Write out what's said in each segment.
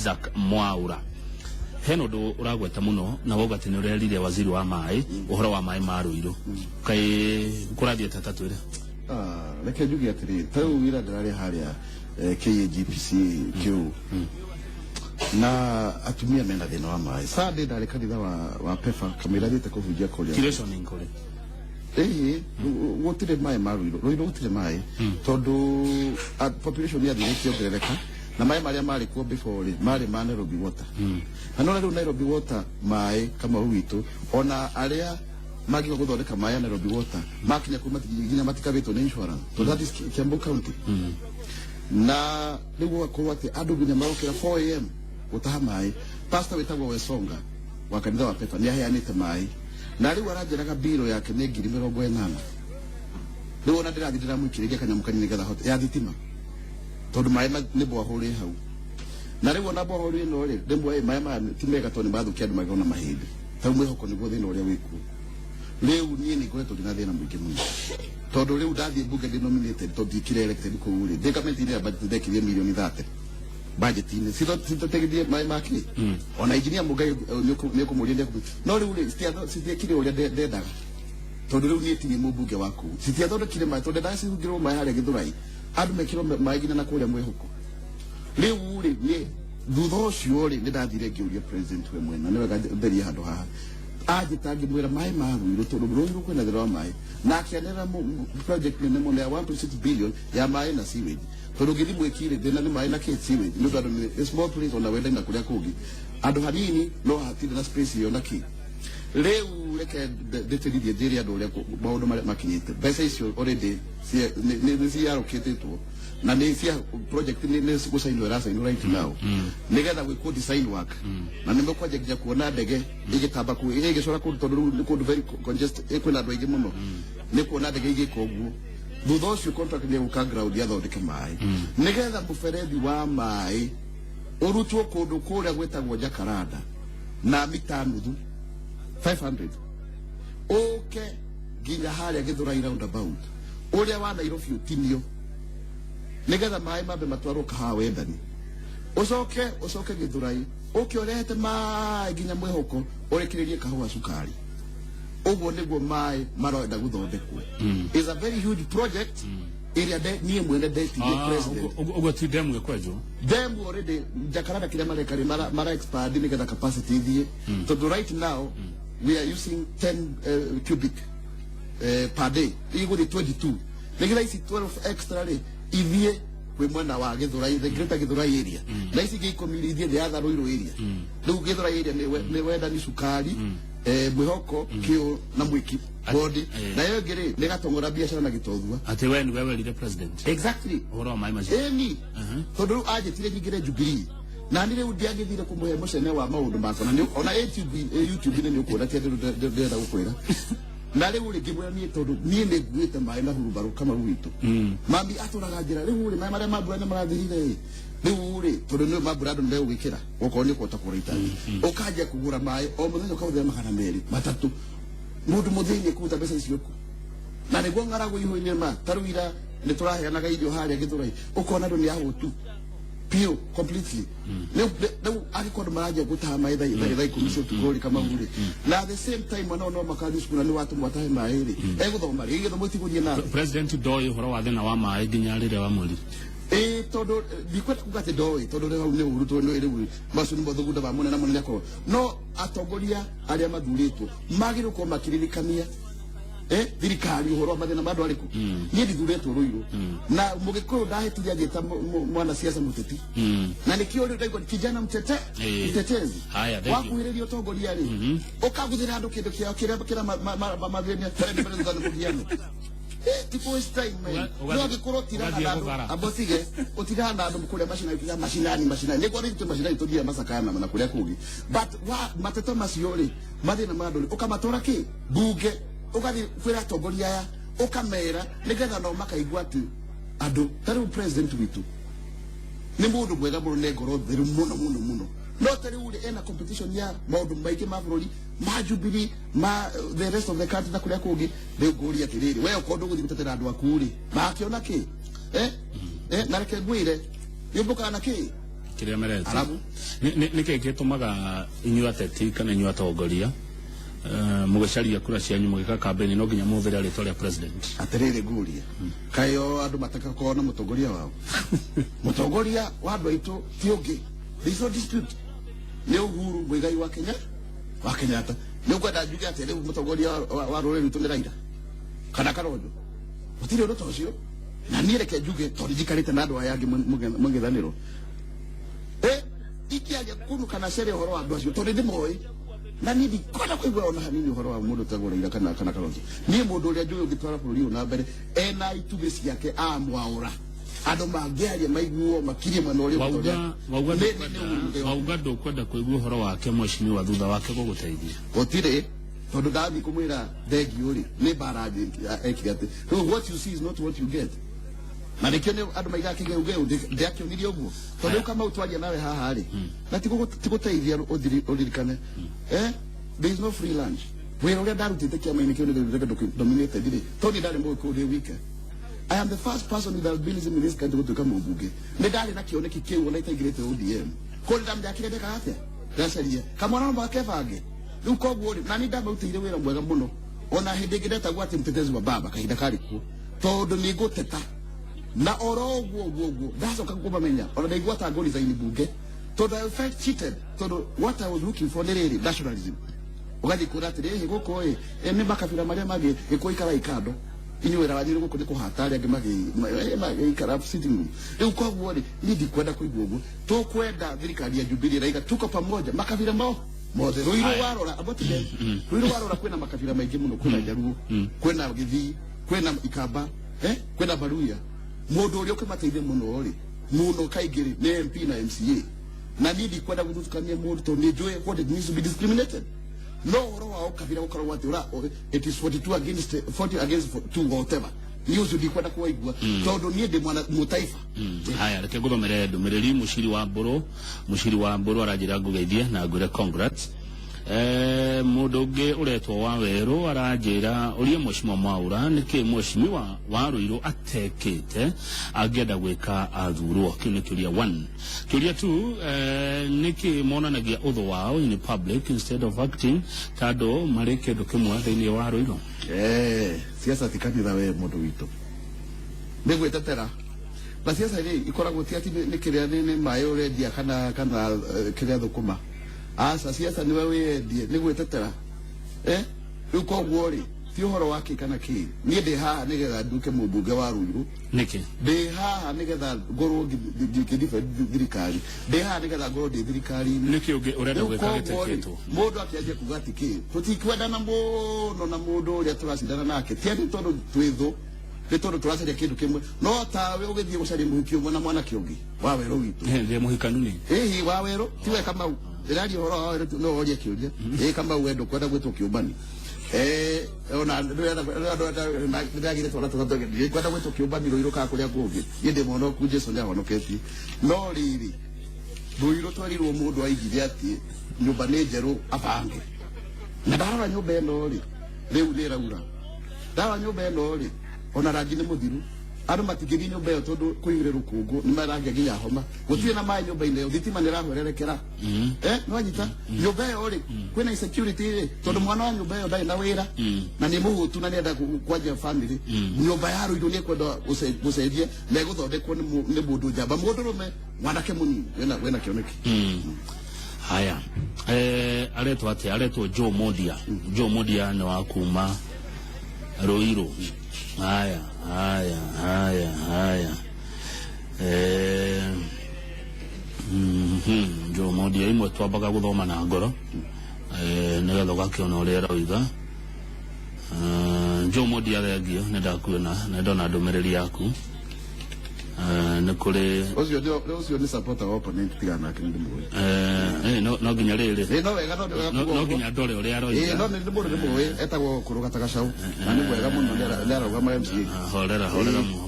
Isaac Mwaura heno ndo uragweta muno na woga tene urerire waziri wa mai uhoro wa mai maruiro kai kurathie tatatu ire reke njuge atiri tau wira ndarari haria KGPC Q na atumia mena thina wa mai sade ndari kanitha wa pefa kamera thite kuvunjia kolia kiration inkore gutire mai maruiro roiro gutire mai tondu population ya thire kiongerereka na mai maria mari kuo before mari ma Nairobi water hanona riu Nairobi water mai kama witu ona aria magi guthondeka mai ya Nairobi water makinya kuma ginya matikabetwo ni insurance to that is Kiambu County na riu akorwo ati andu ginya marokera 4 am gutaha mai pastor wetagwo Wesonga wa kanitha wa Pefa ni aheanite mai na riu aranjeraga biro yake ni 80,000 riu ona ndirathindira mwikirige kanyamu kanini getha hot ya thitima tondu mai ni bohore hau na riu ona bohore no ri ndemwe mai ma timega toni bathukia andu magona mahindi tau mwihoko niguo thina uria wiku riu nie ni ngoretwo ndina thina mwingi muno tondu riu ndathie bunge denominated to dikire elected ko uri the government ni budget dekirie milioni 30 budget ni sito tegidie mai maki ona engineer mugai ni ko muria no riu ri sitia kire uria ndendaga tondu riu nie tini mubunge waku sitia tondu kire mai tondu ndasi ngiro mai haria githurai andu mekiro maigina na kuria mwihoko riu ri ni thutha ucio ri ndathire ngiuria president we mwena niwe gatheria handu haha agitangi mwira mai maruiro tondu ruiru kwina thira mai na akianera project ni mo ya 1.6 billion ya mai na sewage tondu ngithi mwikire thina ni mai na ke sewage ni tondu ni small place ona wenda na kuria kungi andu hanini no hatire na space yo na ki riu reke deterithie thiri andu uria maundu maria makinyite mbeca icio already ni ciaroketetwo na ni cia project ni gusainwo rasainwo right now nigetha gwikwo design work na nimbe kwaje kuona ndege igitamba ku igicora ku tondu ni kundu very congested kwina andu aingi muno ni kuona ndege igiko guo thutha ucio contract ni guka ground ya thondeke mai nigetha muferethi wa mai urutwo kundu kuria gwetagwo Jacaranda na mita nuthu 500 okay ginya haria githurai roundabout uria wa Nairobi utinio nigetha mai mabe matwarwo kaha wendani ucoke githurai ukiorete mai ginya mwihoko urekiririe kahua sukari uguo niguo mai maroenda guthondekwo is a very huge project area nie mwene deputy president uguo ti demu gekwejo demu already Jacaranda kile marekari mara expand nigetha capacity thie so right now we are using 10 cubic per day iguo ni 22 nigetha isi 12 extra ri ithie kwe mwena wa Githurai the greater Githurai area na isi gikomiri ithie the other Ruiru area riu Githurai area ni wenda ni sukari mwihoko kio na mwiki body na yo ngiri ni gatongora biashara na gitothua ati we ni wewe leader president exactly horo mai maji ni tondu aje tire nyingire Jubilee na ni riu ndiagithire kumuhe mucene wa maundu makwa na ona YouTube ni ukuona ti ndenda gukwira na riu ri ngimwira ni tondu ni nguite mai na hurubaru kama witu mami aturaga njira riu ri mai maria mabura ni marathirire riu ri tondu ni mabura andu ndeu gikira goko ni kwota kurita ukaje kugura mai o muthenya ukahuthira magana meri matatu mundu muthini kuta mbeca icio ku na niguo ngaragu ihu-ini ma taruira ni turaheanaga irio haria Githurai ukona andu ni ahutu pio completely no akikorwo maraje gutaha mai thai commission tukori kama nguri na at the same time no makadi skuna ni watu mwatahe mai ri guthoma ri githomo tigurie na president doi horo wa thina wa mai ginya rire wa muri tondu dikwete kugate doi tondu ni uruto no iri masuni bothugunda ba munene munene ko no atongoria aria mathuritwo magiru ko makiririkania thirikari uhoro mathina mandu ariku nie ndithuretwo Ruiru na mugikuru ndahetiria ngita mwana siasa muteti na nikio ri ndaigwa kijana mtetezi wakuhiririo tongoria ri ukaguthira andu kindu kira mathina tare mbere za kugiana tipo is time man no ngikuru tirana andu abosige utirana andu kuria mashinani ni kwa rintu mashinani tudia masakana na kuria kugi but wa mateto masiori mathina mandu ukamatora ki bunge ugathi kwira tongoria ya ukamera nigetha no makaigwa ati andu tari president witu ni mundu mwega muno ne ngoro theru muno no tari uri ena competition ya maundu maige ma bururi ma Jubilee ma the rest of the country na kuria kungi riu nguria atiriri we ukondu guthi gutetera andu akuri makiona ki na reke ngwire yumbuka na ki kiria merete nike gitumaga inyu ateti kana inyu atongoria mugacaria kura cianyu mugika campaign no nginya muthire aritwa ria president aterere guria kayo andu mataka kuona mutongoria wao mutongoria wa andu aitu ti ungi there is no dispute ni Uhuru Muigai wa Kenyatta ni ukwenda njuge atere mutongoria wa ruriri rutu ni Raila kana Kalonzo utire ndo tocio na ni reke njuge tondu jikarite na andu aya angi mungithaniro ikiaje kunu kana cere horo wa andu acio tondu ndi moi na ni ndikona kuigua ona hanini horo wa mundu tagwo Raila kana Kalonzo ni mundu uria njuge ngitwara bururi una mbere ena itugĩ ciake amwaura andu mangiaria maiguo makirie mwana uria wauga ndukwenda kuigua horo wake mweshimiwa thutha wake guguteithia gutire tondu ndathi kumwira thengio ri ni baraji ekigate what you see is not what you get na nikio ni andu maiga kigeu ndiakionire uguo tondu kama utwaria nawe haha ri na tiguteithia uthirikane there is no free lunch wira uria ndarutite kiama-ini kiu ni dominated ri tondu ndari muku ri wike I am the first person with albinism in this country to come ubunge ni ndari na kioneki kiu ona itaigirite ODM ko ndamjakire ndeka atia ndacaria kamwana mbake bange riu koguo ri na ni ndamutire wira mwega muno ona hindi ngireta gwati mtetezi wa baba kahinda kari ku tondu ni nguteta na oro guo ndacoka kumamenya ona ndaigua ta ngori zaini bunge tondu I felt cheated tondu what I was looking for ni riri nationalism ugathi kura atiri guko ni makabira maria magi ikuikara ikando inyuira wajiri guko ni kuhatari angi magi ikara sitting room riu koguo ri ni ndikwenda kuigua uguo tukwenda thirikari ya Jubilee raiga tuko pamoja makabira mao mothe ruiru warora abotire ruiru warora kwena makabira maingi muno kwena Jaruo kwena Githii kwena Ikamba kwena Baruya mundu uria ukimateithia muno ri muno kaingiri ni MP na MCA na nidi kwenda guthukania mundu to ni joy what it means to be discriminated no ro wa ukabira ukarwa ati ura it is 42 against 40 against 2 whatever news ndi kwenda kuigua tondu ni ndi mwana mutaifa haya reke guthomere ndumiriri mushiri wa mburu arajira ngugeithie na ngure congrats mundu ungi uretwo wa Weru aranjira urie mweshimiwa Mwaura niki mweshimiwa wa Ruiru atekete agenda gwika athurwo kiu ni kiuria 1 kiuria 2 niki monanagia uthu wao in public instead of acting tado mareke ndukimwe thiini wa Ruiru siasa tikanitha we mundu witu nigwetetera na siasa ri ikoragwo ti ati ni kiria ni mayo redia kana kiria thukuma asa siasa niwe wendie ni gwetetera riu koguo ri ti uhoro wake kana ki ni ndi haha nigetha nduke mubunge wa Ruiru niki ndi haha nigetha ngorwo ngidife thirikari ndi haha nigetha ngorwo ndi thirikari niki ungi urenda gwika giteketo mundu akianjia kuga ati ki tutikwendana muno na mundu uria turacindana nake ti ati tondu twithu ni tondu turacaria kindu kimwe no tawe ugithie gucaria muhiki umwe na mwana kiungi wa Weru witu ndi muhikanu ni wa Weru tiwe kama irari horo wa Weru no oria kiuria kama wendo kwenda gwitwo kiumbani ona ndagire twara twatoge kwenda gwitwo kiumbani Ruiru ka kuria kungi yende mono ku Jesu nya honoketi no riri Ruiru twarirwo mundu aigire ati nyumba ni njeru abange na ndara nyumba eno ri riu ni raura ndara nyumba eno ri ona rangi ni muthiru andu matigiri nyumba yo tondu kuigire rukungu ni marangi nginya homa gutie na mai nyumba ine thitima ni rahwererekera no nyita nyumba yo ri kwina insecurity tondu mwana wa nyumba yo ndai na wira na ni muhutu na nenda kwaja family nyumba ya Ruiru ni kwenda gucenjie na guthondekwo ni mundu njamba mundu rume mwanake munini wena kioneki haya aretwo Joe Modia ni wa kuma Ruiru haya Joe Modia imwe twambaga guthoma na ngoro nigetha ugakiona uria rauga Joe Modia thengio ni ndakuona na ndona ndumiriri yaku ni kuri ucio ni supporter wa opponent tigana kindu mwe no ginya riri no wega no ginya ndore uria aroiga no ni mundu mwe etagwo kurugata gacau na ni mwega muno ni arauga ma MC horera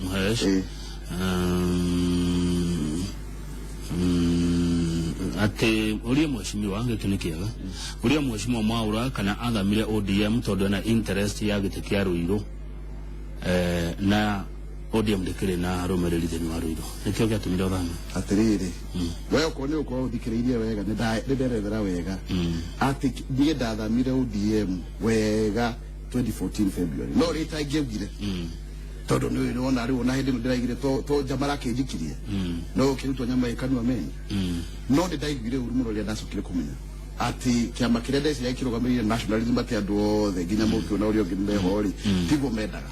muhesh ati uria mweshimiwa gitu ni kiega uria mweshimiwa Mwaura kana athamire ODM tondu na interest ya gite kia Ruiru na ODM ndikire na romereri thini wa Ruiru nikio gyatumire othama atiriri we ukone uko uthikiriirie wega nderethera wega ati ndie ndathamire ODM wega 2014 February no rita ngiugire todo ni wona ari wona hindi ndiraigire to jamara kinjikirie no kirutwo nyama ikanwa meni no ndaigire uru muno ria ndacukire kumenya ati kiama kiria ndeci ya kirugamire nationalism ati andu othe nginya mutu na uri ongi mehori tigo mendaga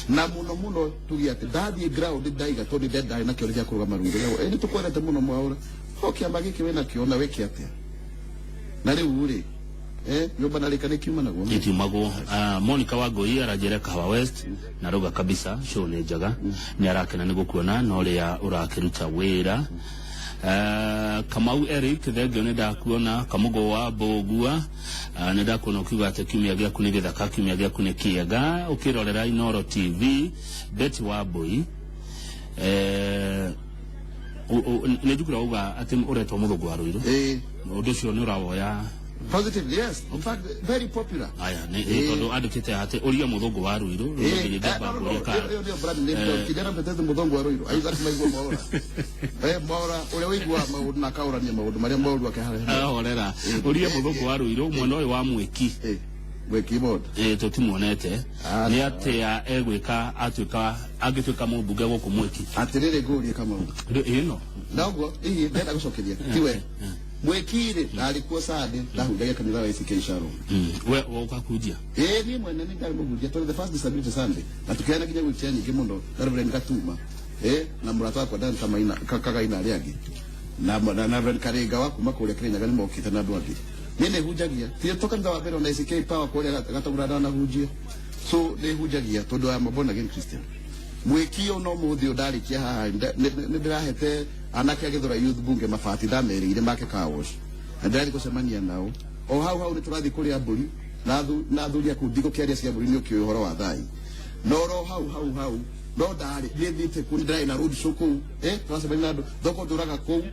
na muno tugi ati ndathie ground ndaiga to ndi ndai na kio ria kurugama rungu leo ni tukwendete muno mwaura o kiama giki wena kiona wiki atia na riu ri nyumba nalika nikiuma naguo itimago Monica Wangui arajere Kahawa West na ruga kabisa show ni njaga ni arakena ni gukuona no ria urakiruta wira Kamau Eric thegio ni ndakuona Kamugo wa Bogua ni ndakuona ukiuga ati kiumia giaku ni githaka kiumia giaku ni kiega ukirorera Inoro TV Betty wa Boy ne jukura uga ati uretwo muthugu wa Ruiru undu cio ni urawoya positive, yes. In fact, very popular. Aya, todo adukite ate uria mudongo wa Ruiru, uri gaba uri ka. Kijana mtetezi mudongo wa Ruiru. Aiza kumaigwa maora. Maora ule wigwa maudu na kaura ni maudu maria maudu akehara. Orera. Uria mudongo wa Ruiru mwana oyo wa Mweki. Mweki mod. Tutimuonete. Ni ate ya egwika agituka mubuge wo ku Mweki. Atirire guri kama ugu. Ino. Nago ndenda gucokeria. Tiwe. Mwekire alikuwa sade ndahugaga kanitha wa ICK Sharo we ukakujia ni mwene ni ngari mugujia to the first disability Sunday na tukiana kinya gwitia nyingi muno Reverend Katuma na murata kwa Dan Kamaina kaka ina aliagi na Reverend Karega wa kuma kule Kenya gani mokita na ndwagi nene hujagia tie toka nda wa bero na ICK power kule gatagura na hujia so ne hujagia todo ya mabona again Christian mwekio no muthi udari kia haha ndirahete anake agithura youth bunge mafati ndamerire make kawosh ndari kusemania nao o hau ni turathi kuri aburi na thuria kundiko kiaria cia aburi ni ukio horo wa thai noro hau no ndari ndithite kuri ndrai na road show ku twasemania nado thoko nduraga ku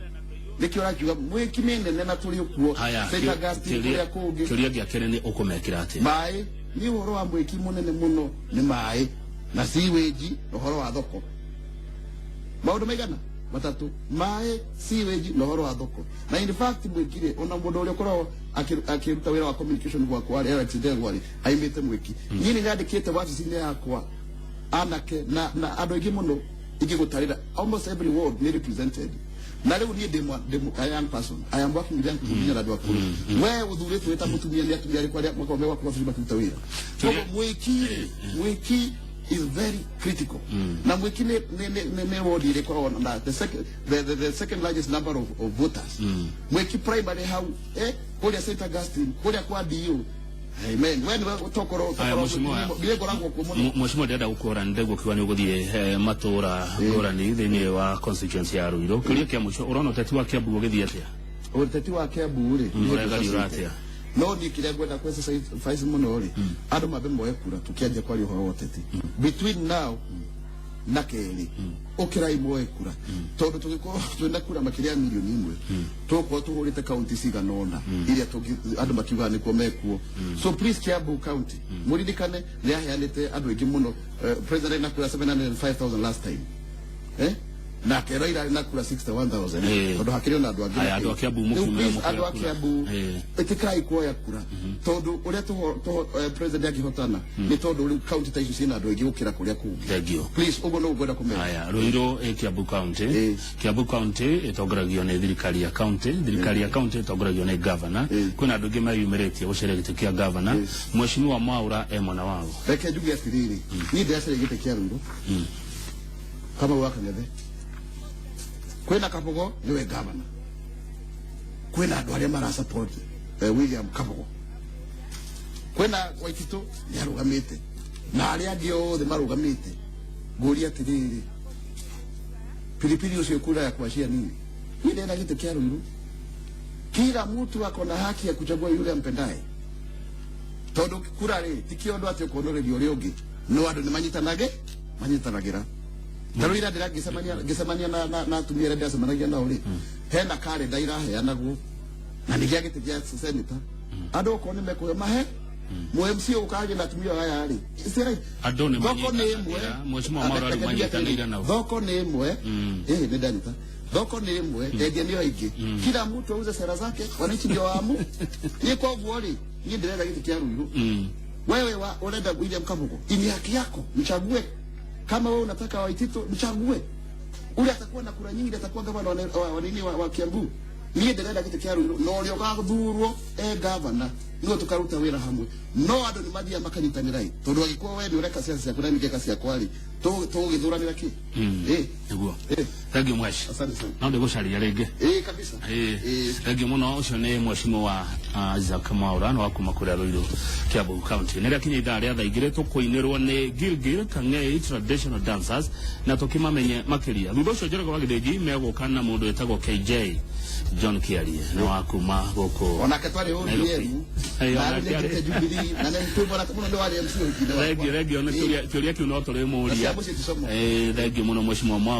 nikio rakiuga mwiki nene na turi ukuo Seta Gasti kuria kungi kiria giakere ni ukumekira ati mai ni horo wa mwiki munene muno ni mai na siweji horo wa thoko maundu maigana matatu mae siweji na horo wa thoko na in fact mwikire ona mundu uri ukoro akiruta wira wa communication gwa kwa Alex Dengwari aimite mwiki nyini ngandikite wabici-ini yakwa anake na andu aingi muno ingigutarira almost every ward ni represented na riu ni demo a young person I am working with young people na dwa kuru we uthurite weta mutumia ni atumia ari kwa makombe wa kwa fiba tutawira so mwiki is very critical. Na mwiki ne ward ile kwa na the second largest number of voters. Mwiki primary how kule Seta Gasti kule kwa DU. Amen. When we tokoro bilego rango ko muno. Mheshimiwa dada ukora ndego kiwa ni uguthie matura ngorani thini wa constituency ya Ruiru. Kuria kia muco urona uteti wa Kiambu uguthie atia? Uteti wa Kiambu ri ni uregari uratia. No ni kile gwenda kwesa faizi muno ri andu mabe moye kura tukiaje kwa riho woteti between now na keli okira imoye kura tondu tugiko twenda kura makiria milioni imwe toko tuhurite county siganona iria tugi andu makiuga ni komekuo so please Kiambu county muridikane ni ahianite andu ingi muno president na kura 705,000 last time na kero ira na kura 61,000 tondu hakiri na andu angi andu Kiambu mukiumira andu Kiambu etikai kuoya kura tondu uria to president agihotana ni tondu uri county ta icio cina andu aingi gukira kuria kungi thegio please ugo no gwenda kumenya aya Ruiru Kiambu county itongoragio ni thirikari ya county itongoragio ni governor kuna andu angi mayumiritie gucera gite kia governor Mheshimiwa Mwaura mwana wao reke njugi atiriri ni ndacere gite kia Ruiru kama wakanethe kwena Kabogo niwe governor kwena andu aria mara support William Kabogo kwena Waitito ni arugamite na aria angi othe marugamite nguria atiriri pilipili ucio kura ya kuashia nini ni ndena gite kia Ruiru kila mtu akona haki ya kuchagua yule ampendaye tondu kura ri tikiondo ati ukonorerio uri ungi no andu ni manyitanagira Tarira ndira gisemania na tumia renda semanagia na uri hena kare daira he anagu na nigia gite kia senator ando ko ni meko mahe Mu MC ukaje na tumia haya ali isirai adone thoko ni imwe mheshimiwa Mwaura ari manyitanira nao thoko ni imwe ni ndanyuka thoko ni imwe endia ni aingi kila mtu auze sera zake wananchi ndio waamu ni kwa vuori ni ndirenda kitu kia Ruiru wewe unaenda William Kabogo ini haki yako mchague kama wewe unataka Waitito mchague ule atakuwa na kura nyingi atakuwa gavana wa Kiambu ni ndirenda kitu kia Ruiru no rio gathurwo gavana no tukaruta wira hamwe no andu ni mathia makanyitanira tondu agikuwa wewe ni ureka siasa kuna mikeka cia kwali to githuranira ki niguo thank you mwesh asante sana no ndigucaria ringi kabisa thank you muno ucio ni mheshimiwa Isaac Mwaura no akuma kuria Ruiru Kiambu County nira kinya ithaa ria thaigire tukuinirwo ni Gilgil Kang'ei traditional dancers na tukimamenye makiria thutha ucio njorego wa Githĩnji meguka na mundu etagwo KJ John Kiarie na wakuma goko onake twari ODM na Jubilee na ndio bora kama ndio wale MC regi ona kiuria kiu no turi muria thank you muno mheshimiwa Mwaura